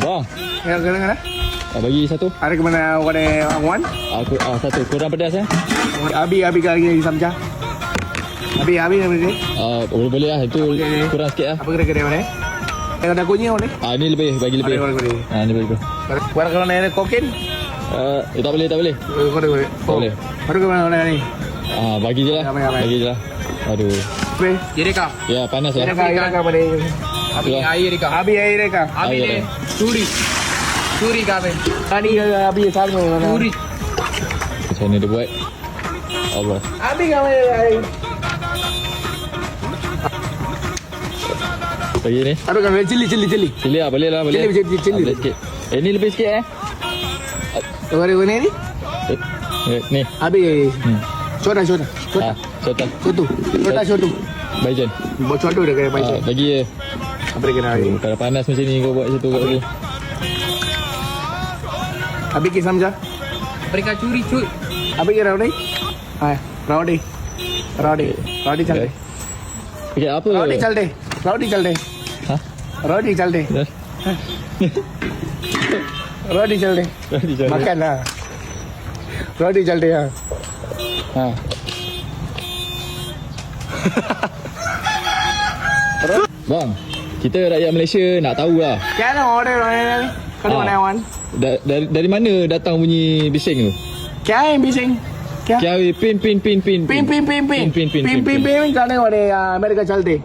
Bang, Ya, kena. bagi satu. Ada ke mana Wan? Aku satu. Kurang pedas Abi lagi samja. Abi ni. Boleh lah. Itu Okey. kurang sikit lah. Apa kira-kira mana? Yang ada kunyit mana? Ni lebih. Bagi lebih. Ada. Ni lebih. Kuara kalau nak kokin? Tak boleh. Kau boleh. Baru ke mana ni? Bagi je lah. Ramai. Bagi je lah. Aduh. Be. Jadi kah? Ya, panas lah. Kira pada. Abi air kah? Abi air ka? Abi Air. ni curi kah ben? Tadi abi sama mana? Curi. Macam mana dia buat? Allah. Abi ka mana? Bagi ni. Aduh kan cili. Cili lah. Boleh lah. Boleh. Cili. Boleh sikit. Ni lebih sikit Kuara ni? Ni. Abi. छोटा Sotah. छोटू Bajan. बहुत छोटू dah kaya baik Bagi je. apa kena hari Kalau panas macam ni kau buat satu kat aku. अभी की समझा Mereka curi. अभी ये राउडी हां राउडी चल दे Okey, apa? Rowdy चल दे Ha? राउडी चल दे Rodi jalan. makan lah rowdy चल दे हां Ha. Bang, kita rakyat Malaysia nak tahu lah. क्या ना ऑर्डर होने कौन बनाया one Dari mana datang bunyi bising tu? क्या है बिसिंग क्या Kiawi pin. पिन करने वाले अमेरिका चलते